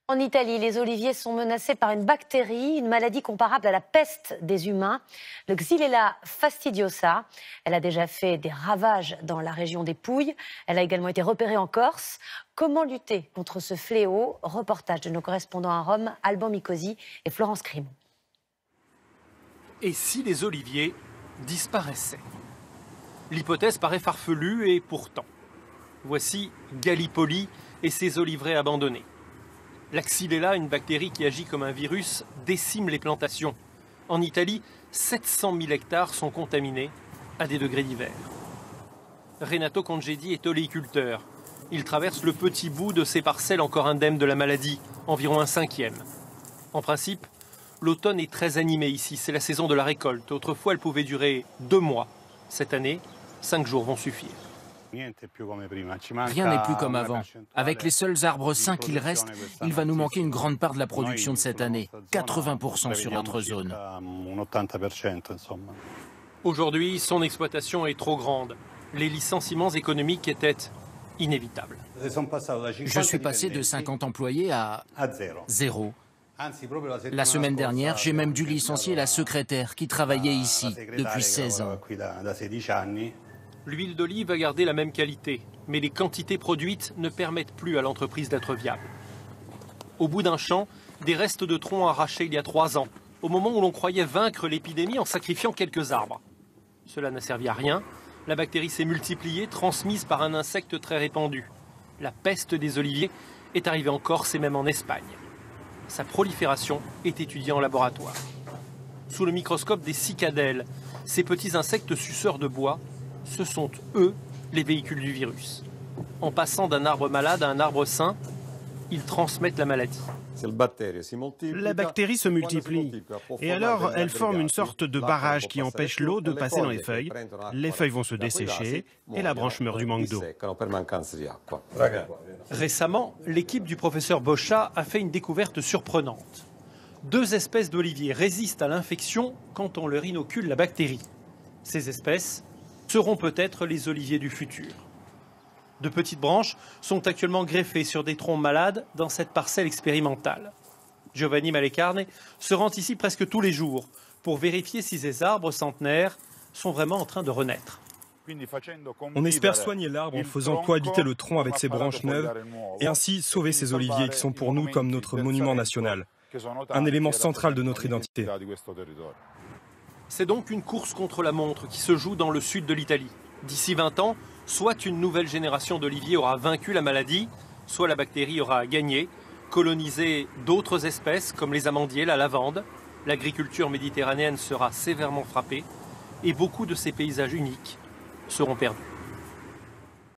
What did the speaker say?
En Italie, les oliviers sont menacés par une bactérie, une maladie comparable à la peste des humains, le Xylella fastidiosa. Elle a déjà fait des ravages dans la région des Pouilles. Elle a également été repérée en Corse. Comment lutter contre ce fléau? Reportage de nos correspondants à Rome, Alban Micosi et Florence Crimon. Et si les oliviers disparaissaient? L'hypothèse paraît farfelue et pourtant. Voici Gallipoli et ses oliveraies abandonnés. La Xylella, une bactérie qui agit comme un virus, décime les plantations. En Italie, 700 000 hectares sont contaminés à des degrés divers. Renato Congedi est oléiculteur. Il traverse le petit bout de ses parcelles encore indemnes de la maladie, environ 1/5. En principe, l'automne est très animé ici, c'est la saison de la récolte. Autrefois, elle pouvait durer 2 mois. Cette année, 5 jours vont suffire. Rien n'est plus comme avant. Avec les seuls arbres sains qu'il reste, il va nous manquer une grande part de la production de cette année, 80% sur notre zone. Aujourd'hui, son exploitation est trop grande. Les licenciements économiques étaient inévitables. Je suis passé de 50 employés à 0. La semaine dernière, j'ai même dû licencier la secrétaire qui travaillait ici depuis 16 ans. L'huile d'olive a gardé la même qualité, mais les quantités produites ne permettent plus à l'entreprise d'être viable. Au bout d'un champ, des restes de troncs arrachés il y a 3 ans, au moment où l'on croyait vaincre l'épidémie en sacrifiant quelques arbres. Cela n'a servi à rien. La bactérie s'est multipliée, transmise par un insecte très répandu. La peste des oliviers est arrivée en Corse et même en Espagne. Sa prolifération est étudiée en laboratoire. Sous le microscope des cicadelles, ces petits insectes suceurs de bois, ce sont eux les véhicules du virus. En passant d'un arbre malade à un arbre sain, ils transmettent la maladie. La bactérie se multiplie et alors elle forme une sorte de barrage qui empêche l'eau de passer dans les feuilles. Les feuilles vont se dessécher et la branche meurt du manque d'eau. Récemment, l'équipe du professeur Boccia a fait une découverte surprenante. 2 espèces d'oliviers résistent à l'infection quand on leur inocule la bactérie. Ces espèces seront peut-être les oliviers du futur. De petites branches sont actuellement greffées sur des troncs malades dans cette parcelle expérimentale. Giovanni Malecarne se rend ici presque tous les jours pour vérifier si ces arbres centenaires sont vraiment en train de renaître. On espère soigner l'arbre en faisant cohabiter le tronc avec ses branches neuves et ainsi sauver ces oliviers qui sont pour nous comme notre monument national, un élément central de notre identité. C'est donc une course contre la montre qui se joue dans le sud de l'Italie. D'ici 20 ans, soit une nouvelle génération d'oliviers aura vaincu la maladie, soit la bactérie aura gagné, colonisé d'autres espèces comme les amandiers, la lavande. L'agriculture méditerranéenne sera sévèrement frappée et beaucoup de ces paysages uniques seront perdus.